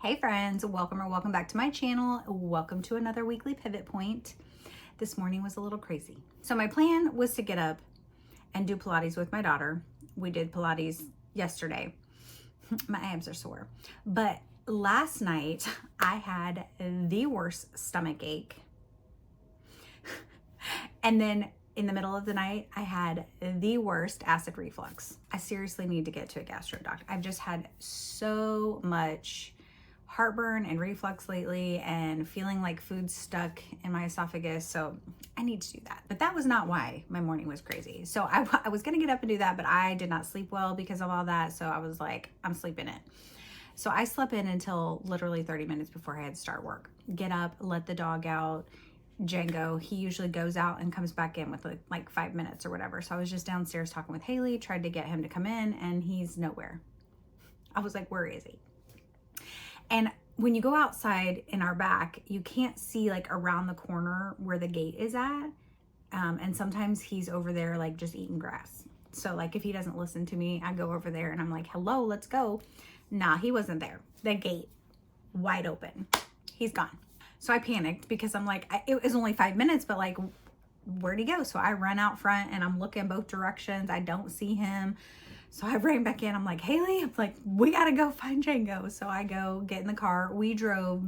Hey friends, welcome back to my channel. Welcome to another weekly pivot point. This morning was a little crazy. So my plan was to get up and do Pilates with my daughter. We did Pilates yesterday. My abs are sore. But last night I had the worst stomach ache. And then in the middle of the night, I had the worst acid reflux. I seriously need to get to a gastro doctor. I've just had so much heartburn and reflux lately and feeling like food's stuck in my esophagus. So I need to do that. But that was not why my morning was crazy. So I was going to get up and do that, but I did not sleep well because of all that. So I was like, I'm sleeping in. So I slept in until literally 30 minutes before I had to start work. Get up, let the dog out. Django, he usually goes out and comes back in with like 5 minutes or whatever. So I was just downstairs talking with Haley, tried to get him to come in, and he's nowhere. I was like, where is he? And when you go outside in our back, you can't see like around the corner where the gate is at. And sometimes he's over there like just eating grass. So like if he doesn't listen to me, I go over there and I'm like, hello, let's go. Nah, he wasn't there. The gate wide open. He's gone. So I panicked because I'm like, it was only 5 minutes, but like, where'd he go? So I run out front and I'm looking both directions. I don't see him. So I ran back in. I'm like, Haley, I'm like, we got to go find Django. So I go get in the car. We drove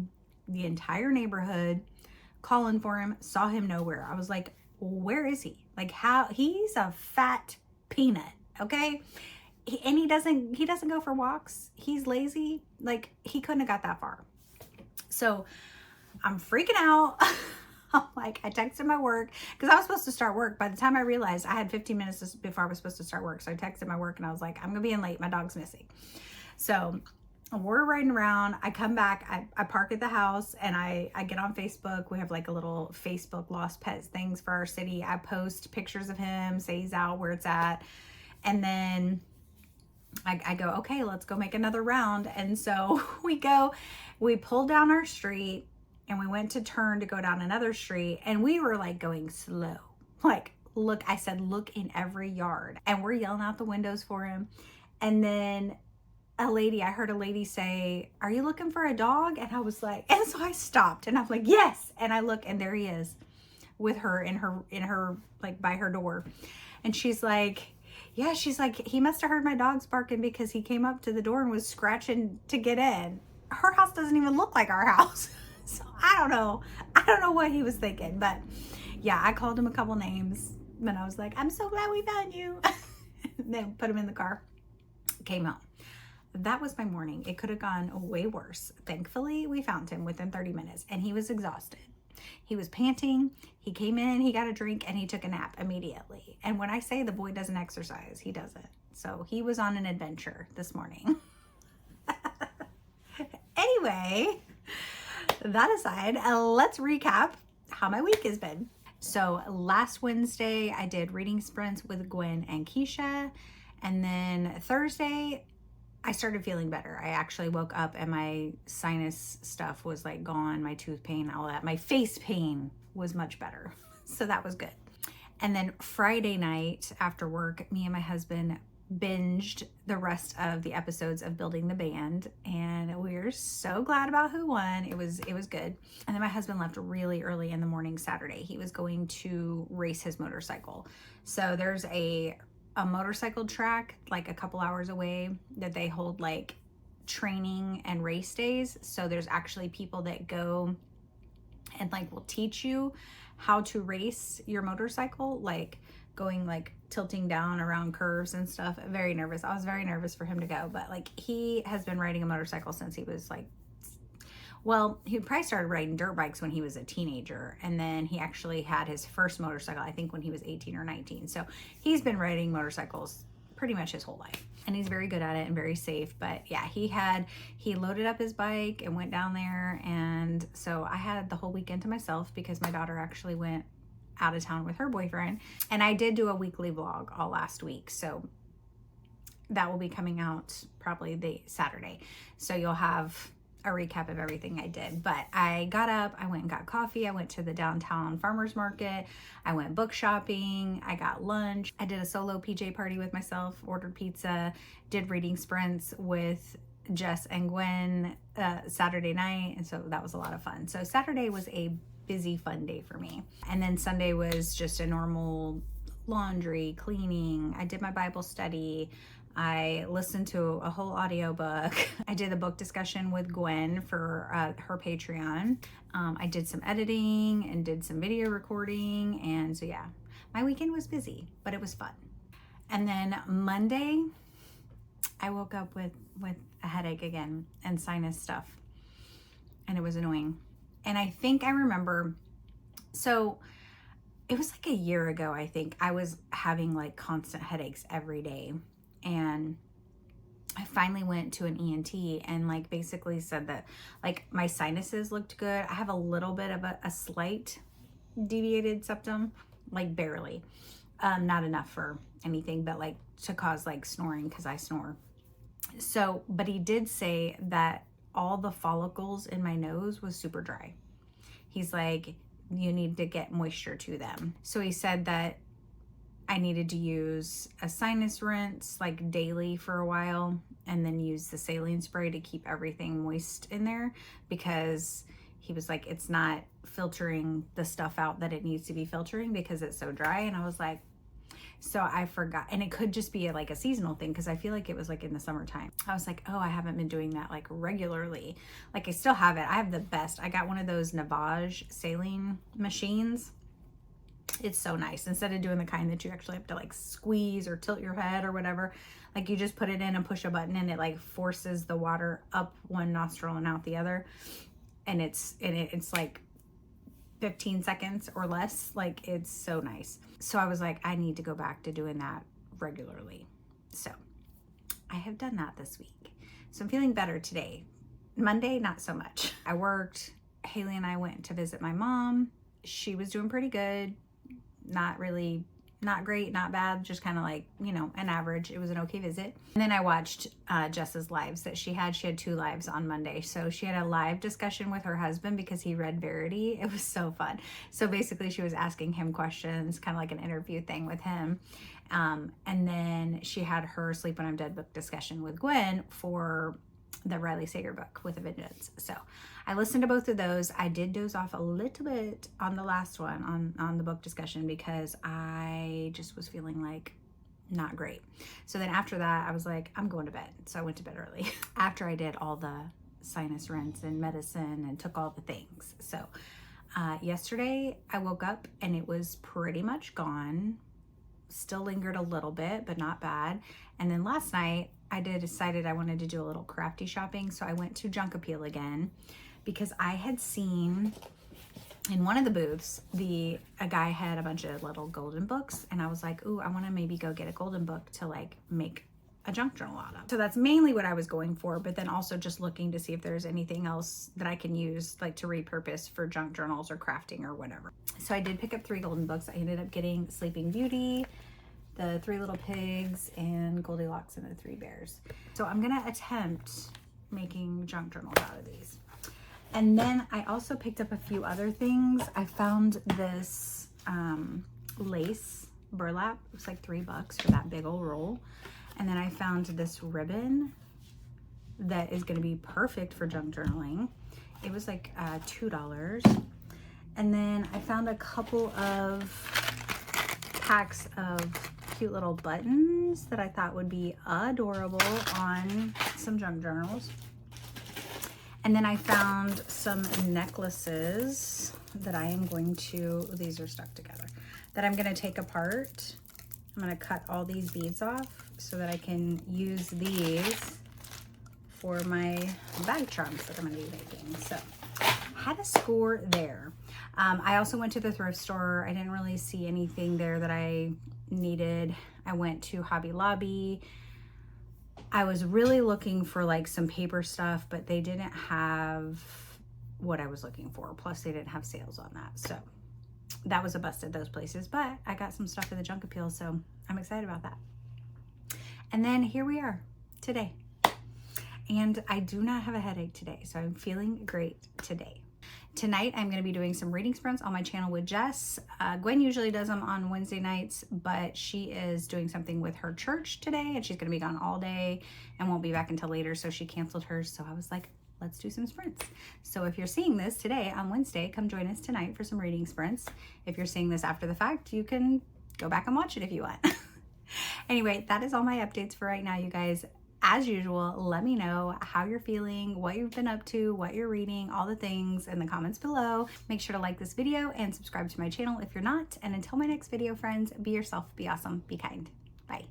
the entire neighborhood calling for him, saw him nowhere. I was like, where is he? Like he's a fat peanut. Okay. And he doesn't go for walks. He's lazy. Like he couldn't have got that far. So I'm freaking out. I'm like, I texted my work because I was supposed to start work. By the time I realized I had 15 minutes before I was supposed to start work. So I texted my work and I was like, I'm going to be in late. My dog's missing. So we're riding around. I come back. I park at the house and I get on Facebook. We have like a little Facebook lost pets things for our city. I post pictures of him, say he's out, where it's at. And then I go, okay, let's go make another round. And so we pulled down our street and we went to turn to go down another street and we were like going slow. Like, look, I said, look in every yard, and we're yelling out the windows for him. And then I heard a lady say, are you looking for a dog? And I was like, and so I stopped and I'm like, yes. And I look and there he is with her in her, like by her door. And she's like, yeah, she's like, he must have heard my dogs barking because he came up to the door and was scratching to get in. Her house doesn't even look like our house. So I don't know what he was thinking, but yeah, I called him a couple names and I was like, I'm so glad we found you. Then put him in the car, came out. That was my morning. It could have gone way worse. Thankfully, we found him within 30 minutes and he was exhausted. He was panting. He came in, he got a drink, and he took a nap immediately. And when I say the boy doesn't exercise, he doesn't. So he was on an adventure this morning. Anyway, that aside, let's recap how my week has been. So last Wednesday, I did reading sprints with Gwen and Keisha. And then Thursday, I started feeling better. I actually woke up and my sinus stuff was like gone, my tooth pain, all that. My face pain was much better. So that was good. And then Friday night after work, me and my husband binged the rest of the episodes of Building the Band, and we're so glad about who won. It was good. And then my husband left really early in the morning Saturday. He was going to race his motorcycle. So there's a motorcycle track like a couple hours away that they hold like training and race days. So there's actually people that go and like will teach you how to race your motorcycle, like going like tilting down around curves and stuff. Very nervous. I was very nervous for him to go, but like he has been riding a motorcycle since he was like, well, he probably started riding dirt bikes when he was a teenager. And then he actually had his first motorcycle, I think when he was 18 or 19. So he's been riding motorcycles pretty much his whole life. And he's very good at it and very safe. But yeah, he loaded up his bike and went down there. And so I had the whole weekend to myself because my daughter actually went out of town with her boyfriend. And I did do a weekly vlog all last week. So that will be coming out probably the Saturday. So you'll have a recap of everything I did. But I got up, I went and got coffee, I went to the downtown farmers market, I went book shopping, I got lunch, I did a solo PJ party with myself, ordered pizza, did reading sprints with Jess and Gwen Saturday night, and so that was a lot of fun. So Saturday was a busy, fun day for me. And then Sunday was just a normal laundry, cleaning. I did my Bible study. I listened to a whole audiobook. I did a book discussion with Gwen for her Patreon. I did some editing and did some video recording. And so yeah, my weekend was busy, but it was fun. And then Monday, I woke up with a headache again and sinus stuff. And it was annoying. And I think I remember, so it was like a year ago, I think, I was having like constant headaches every day. And I finally went to an ENT and like basically said that like my sinuses looked good. I have a little bit of a slight deviated septum, like barely, not enough for anything, but like to cause like snoring because I snore. So, but he did say that all the follicles in my nose was super dry. He's like, you need to get moisture to them. So he said that I needed to use a sinus rinse like daily for a while and then use the saline spray to keep everything moist in there, because he was like, it's not filtering the stuff out that it needs to be filtering because it's so dry. And I was like, so I forgot. And it could just be like a seasonal thing because I feel like it was like in the summertime. I was like, oh, I haven't been doing that like regularly. Like I still have it. I have the best. I got one of those Navage saline machines. It's so nice. Instead of doing the kind that you actually have to like squeeze or tilt your head or whatever, like you just put it in and push a button and it like forces the water up one nostril and out the other. And it's like 15 seconds or less. Like it's so nice. So I was like, I need to go back to doing that regularly. So I have done that this week. So I'm feeling better today. Monday, not so much. I worked. Haley and I went to visit my mom. She was doing pretty good. Not really, not great, not bad, just kind of like, you know, an average. It was an okay visit. And then I watched Jess's lives that she had. She had 2 lives on Monday. So she had a live discussion with her husband because he read Verity. It was so fun. So basically she was asking him questions, kind of like an interview thing with him. And then she had her Sleep When I'm Dead book discussion with Gwen for the Riley Sager book, With a Vengeance. So I listened to both of those. I did doze off a little bit on the last one on the book discussion because I just was feeling like not great. So then after that, I was like, I'm going to bed. So I went to bed early after I did all the sinus rinse and medicine and took all the things. So yesterday I woke up and it was pretty much gone. Still lingered a little bit, but not bad. And then last night I decided I wanted to do a little crafty shopping. So I went to Junk Appeal again because I had seen in one of the booths, a guy had a bunch of little golden books, and I was like, ooh, I want to maybe go get a golden book to like make a junk journal out of. So that's mainly what I was going for, but then also just looking to see if there's anything else that I can use like to repurpose for junk journals or crafting or whatever. So I did pick up 3 golden books. I ended up getting Sleeping Beauty, The 3 Little Pigs, and Goldilocks and the 3 Bears. So I'm gonna attempt making junk journals out of these. And then I also picked up a few other things. I found this lace burlap. It was like $3 for that big old roll. And then I found this ribbon that is gonna be perfect for junk journaling. It was like $2. And then I found a couple of packs of cute little buttons that I thought would be adorable on some junk journals. And then I found some necklaces that I am going to, these are stuck together, that I'm gonna take apart. I'm gonna cut all these beads off so that I can use these for my bag charms that I'm gonna be making. So had a score there. I also went to the thrift store. I didn't really see anything there that I needed. I went to Hobby Lobby. I was really looking for like some paper stuff, but they didn't have what I was looking for. Plus they didn't have sales on that. So that was a bust at those places, but I got some stuff in the Junk Appeal, so I'm excited about that. And then here we are today. And I do not have a headache today, so I'm feeling great today. Tonight, I'm going to be doing some reading sprints on my channel with Jess. Gwen usually does them on Wednesday nights, but she is doing something with her church today, and she's going to be gone all day and won't be back until later, so she canceled hers. So I was like, let's do some sprints. So if you're seeing this today on Wednesday, come join us tonight for some reading sprints. If you're seeing this after the fact, you can go back and watch it if you want. Anyway, that is all my updates for right now, you guys. As usual, let me know how you're feeling, what you've been up to, what you're reading, all the things in the comments below. Make sure to like this video and subscribe to my channel if you're not. And until my next video, friends, be yourself, be awesome, be kind. Bye.